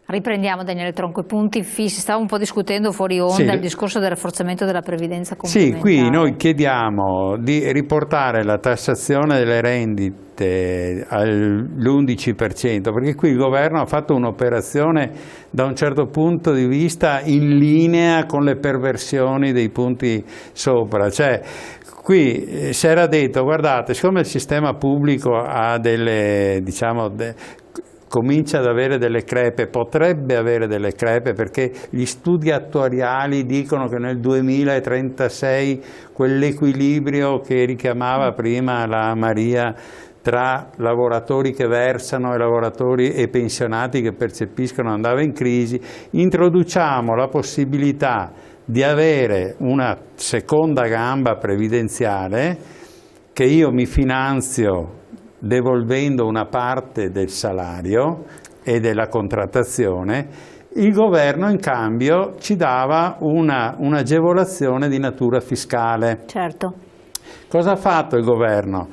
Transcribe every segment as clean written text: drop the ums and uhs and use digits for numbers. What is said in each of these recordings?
Riprendiamo, Daniele Tronco, i punti fissi. Stavo un po' discutendo fuori onda, sì, il discorso del rafforzamento della previdenza complementare. Sì, qui noi chiediamo di riportare la tassazione delle rendite all'11%, perché qui il governo ha fatto un'operazione da un certo punto di vista in linea con le perversioni dei punti sopra. Cioè, qui si era detto, guardate, siccome il sistema pubblico ha delle, diciamo, comincia ad avere delle crepe, potrebbe avere delle crepe, perché gli studi attuariali dicono che nel 2036 quell'equilibrio che richiamava prima la Maria tra lavoratori che versano e lavoratori e pensionati che percepiscono andava in crisi. Introduciamo la possibilità di avere una seconda gamba previdenziale che io mi finanzio devolvendo una parte del salario e della contrattazione. Il governo in cambio ci dava un'agevolazione di natura fiscale. Certo. Cosa ha fatto il governo?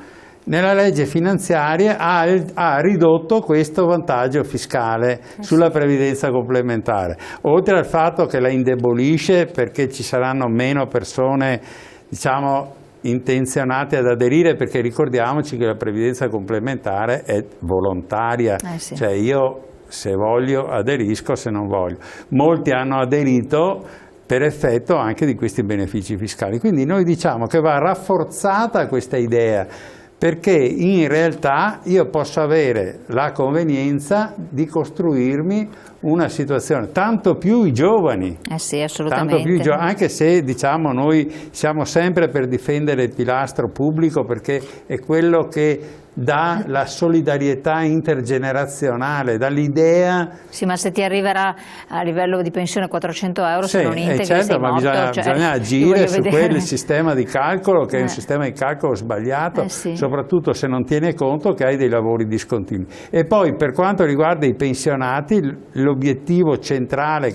Nella legge finanziaria ha ridotto questo vantaggio fiscale sulla previdenza complementare, oltre al fatto che la indebolisce perché ci saranno meno persone, diciamo, intenzionate ad aderire, perché ricordiamoci che la previdenza complementare è volontaria, sì. Cioè io se voglio aderisco, se non voglio. Molti hanno aderito per effetto anche di questi benefici fiscali, quindi noi diciamo che va rafforzata questa idea, perché in realtà io posso avere la convenienza di costruirmi una situazione, tanto più i giovani, sì, assolutamente. Tanto più anche se diciamo noi siamo sempre per difendere il pilastro pubblico, perché è quello che dà la solidarietà intergenerazionale, dall'idea... Sì, ma se ti arriverà a livello di pensione 400 euro, sì, se non integri certo, sei ma morto, bisogna agire su quel sistema di calcolo che è un sì. sistema di calcolo sbagliato, sì. soprattutto se non tiene conto che hai dei lavori discontinui. E poi per quanto riguarda i pensionati, l'obiettivo centrale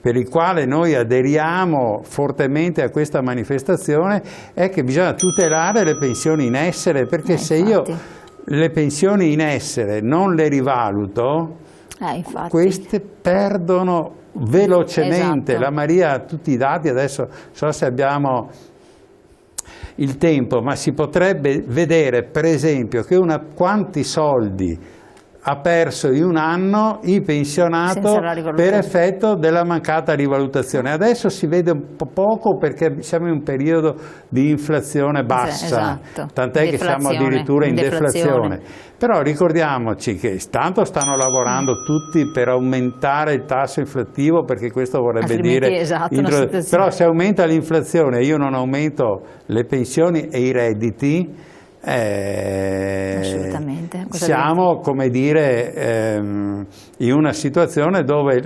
per il quale noi aderiamo fortemente a questa manifestazione è che bisogna tutelare le pensioni in essere, perché se io le pensioni in essere non le rivaluto, queste perdono velocemente. Esatto. La Maria ha tutti i dati, adesso so se abbiamo il tempo, ma si potrebbe vedere per esempio che quanti soldi ha perso in un anno il pensionato per effetto della mancata rivalutazione. Adesso si vede un po' poco perché siamo in un periodo di inflazione bassa, tant'è che siamo addirittura in deflazione. Però ricordiamoci che tanto stanno lavorando tutti per aumentare il tasso inflattivo, perché questo vorrebbe dire... Però se aumenta l'inflazione e io non aumento le pensioni e i redditi, siamo, come dire, in una situazione dove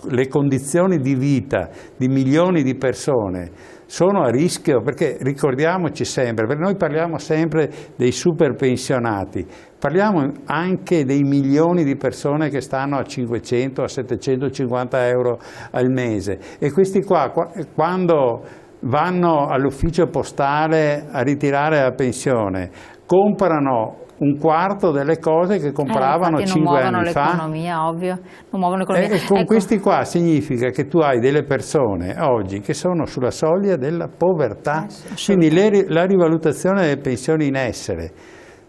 le condizioni di vita di milioni di persone sono a rischio, perché ricordiamoci sempre, perché noi parliamo sempre dei super pensionati, parliamo anche dei milioni di persone che stanno a 500, a 750 euro al mese, e questi qua quando vanno all'ufficio postale a ritirare la pensione, comprano un quarto delle cose che compravano 5 anni fa. L'economia, ovvio. Non muovono l'economia. E con questi qua significa che tu hai delle persone oggi che sono sulla soglia della povertà. Quindi la rivalutazione delle pensioni in essere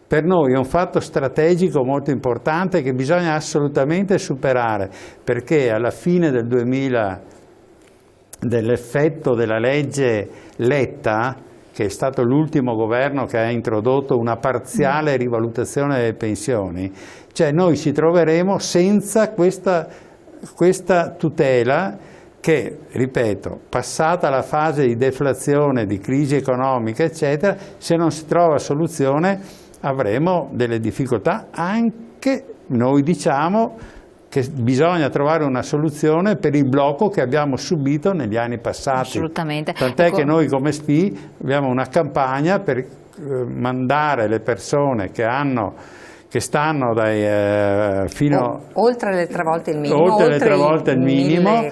per noi è un fatto strategico molto importante che bisogna assolutamente superare, perché alla fine del 2000 dell'effetto della legge Letta, che è stato l'ultimo governo che ha introdotto una parziale rivalutazione delle pensioni, cioè noi ci troveremo senza questa tutela che, ripeto, passata la fase di deflazione, di crisi economica, eccetera, se non si trova soluzione avremo delle difficoltà. Anche noi diciamo che bisogna trovare una soluzione per il blocco che abbiamo subito negli anni passati. Assolutamente. Tant'è che noi come SPI abbiamo una campagna per mandare le persone che stanno fino oltre le 3 volte il minimo, oltre le 3 volte il minimo,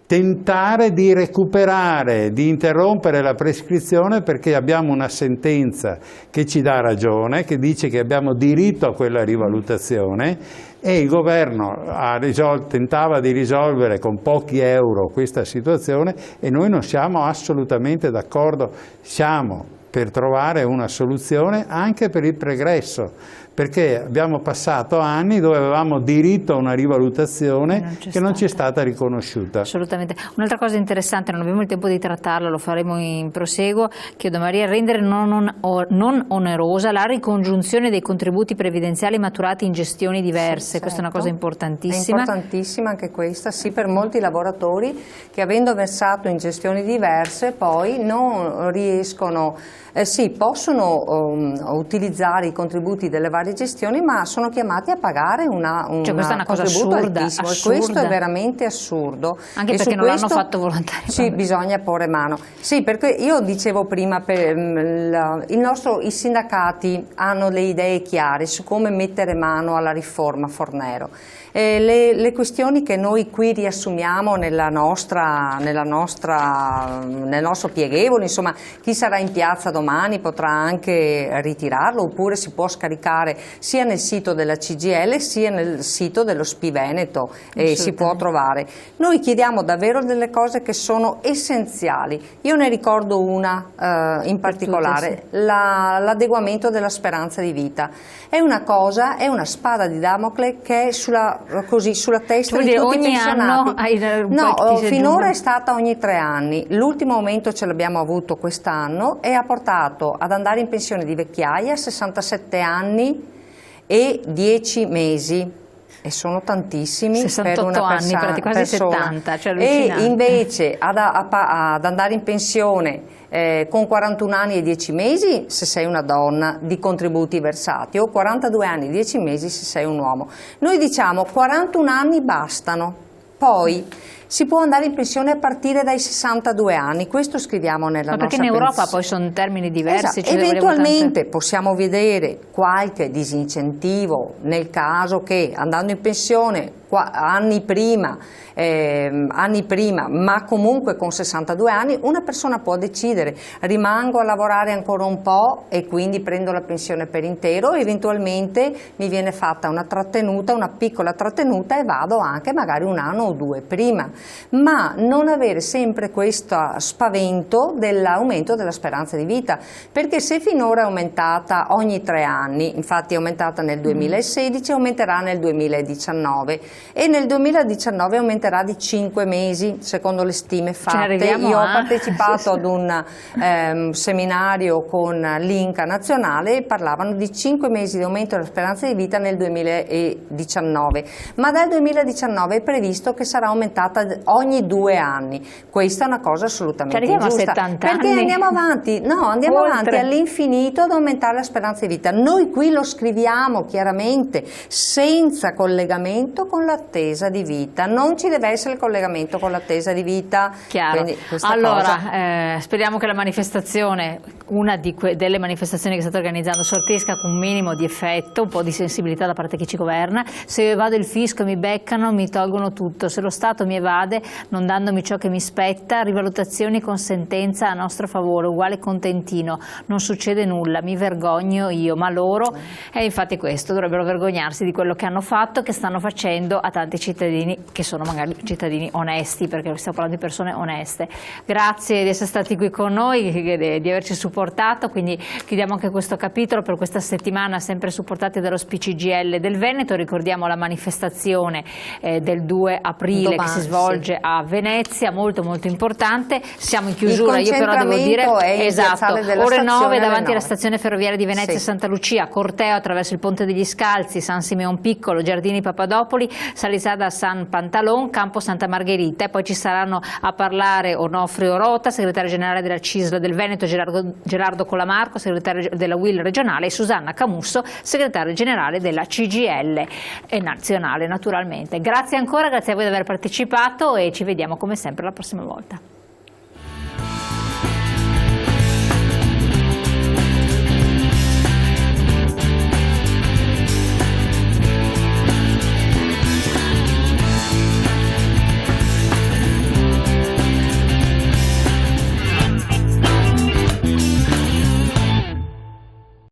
tentare di recuperare, di interrompere la prescrizione, perché abbiamo una sentenza che ci dà ragione, che dice che abbiamo diritto a quella rivalutazione, e il governo tentava di risolvere con pochi euro questa situazione, e noi non siamo assolutamente d'accordo. Siamo per trovare una soluzione anche per il pregresso, perché abbiamo passato anni dove avevamo diritto a una rivalutazione che non ci è stata riconosciuta. Assolutamente. Un'altra cosa interessante, non abbiamo il tempo di trattarla, lo faremo in proseguo, chiedo a Maria, rendere non onerosa la ricongiunzione dei contributi previdenziali maturati in gestioni diverse. Sì, questa è una certo. cosa importantissima. È importantissima anche questa, sì, per molti lavoratori che, avendo versato in gestioni diverse, poi non riescono, sì, possono utilizzare i contributi delle varie gestioni, ma sono chiamati a pagare cioè, questa è una cosa assurda, altissimo, e questo è veramente assurdo. Anche perché non l'hanno fatto volontariamente. Sì, bisogna porre mano. Sì, perché io dicevo prima, i sindacati hanno le idee chiare su come mettere mano alla riforma Fornero. Le questioni che noi qui riassumiamo nel nostro pieghevole, insomma, chi sarà in piazza domani potrà anche ritirarlo, oppure si può scaricare sia nel sito della CGIL sia nel sito dello SPI Veneto, e si può trovare. Noi chiediamo davvero delle cose che sono essenziali. Io ne ricordo una in particolare, l'adeguamento della speranza di vita. È una spada di Damocle che è sulla testa di tutti i pensionati. No, finora è stata ogni 3 anni. L'ultimo aumento ce l'abbiamo avuto quest'anno e ha portato ad andare in pensione di vecchiaia a 67 anni e 10 mesi. E sono tantissimi 68 per una anni, quasi 70, cioè e invece ad andare in pensione con 41 anni e 10 mesi se sei una donna di contributi versati, o 42 anni e 10 mesi se sei un uomo. Noi diciamo 41 anni bastano, poi si può andare in pensione a partire dai 62 anni, questo scriviamo nella nostra pensione. Ma perché in Europa poi sono termini diversi. Esatto. Eventualmente possiamo vedere qualche disincentivo nel caso che, andando in pensione anni prima, ma comunque con 62 anni, una persona può decidere: rimango a lavorare ancora un po' e quindi prendo la pensione per intero, eventualmente mi viene fatta una piccola trattenuta, e vado anche magari 1 anno o 2 prima, ma non avere sempre questo spavento dell'aumento della speranza di vita, perché se finora è aumentata ogni 3 anni, infatti è aumentata nel 2016, aumenterà nel 2019, e nel 2019 aumenterà di 5 mesi secondo le stime fatte. Io ho partecipato ad un seminario con l'Inca nazionale, e parlavano di 5 mesi di aumento della speranza di vita nel 2019, ma dal 2019 è previsto che sarà aumentata ogni 2 anni. Questa è una cosa assolutamente ingiusta, perché andiamo avanti all'infinito ad aumentare la speranza di vita. Noi qui lo scriviamo chiaramente, senza collegamento con l'attesa di vita. Non ci deve essere il collegamento con l'attesa di vita. Chiaro. Allora, speriamo che la manifestazione, una delle manifestazioni che state organizzando, sortisca con un minimo di effetto, un po' di sensibilità da parte di chi ci governa. Se evado il fisco mi beccano, mi tolgono tutto. Se lo Stato mi evade non dandomi ciò che mi spetta, rivalutazioni con sentenza a nostro favore, uguale contentino, non succede nulla, mi vergogno io, ma loro, e infatti questo, dovrebbero vergognarsi di quello che hanno fatto, che stanno facendo a tanti cittadini che sono magari cittadini onesti, perché stiamo parlando di persone oneste. Grazie di essere stati qui con noi, di averci supportato, quindi chiudiamo anche questo capitolo per questa settimana, sempre supportati dallo SPI CGIL del Veneto. Ricordiamo la manifestazione del 2 aprile che si svolge a Venezia, molto importante. Siamo in chiusura, io però devo dire, ore 9 davanti alla stazione ferroviaria di Venezia Santa Lucia, corteo attraverso il Ponte degli Scalzi, San Simeon Piccolo, Giardini Papadopoli, Salisada San Pantalon, Campo Santa Margherita, e poi ci saranno a parlare Onofrio Rota, segretario generale della CISL del Veneto, Gerardo Colamarco, segretario della UIL regionale, e Susanna Camusso, segretario generale della CGIL e nazionale naturalmente. Grazie ancora, grazie a voi di aver partecipato, e ci vediamo come sempre la prossima volta.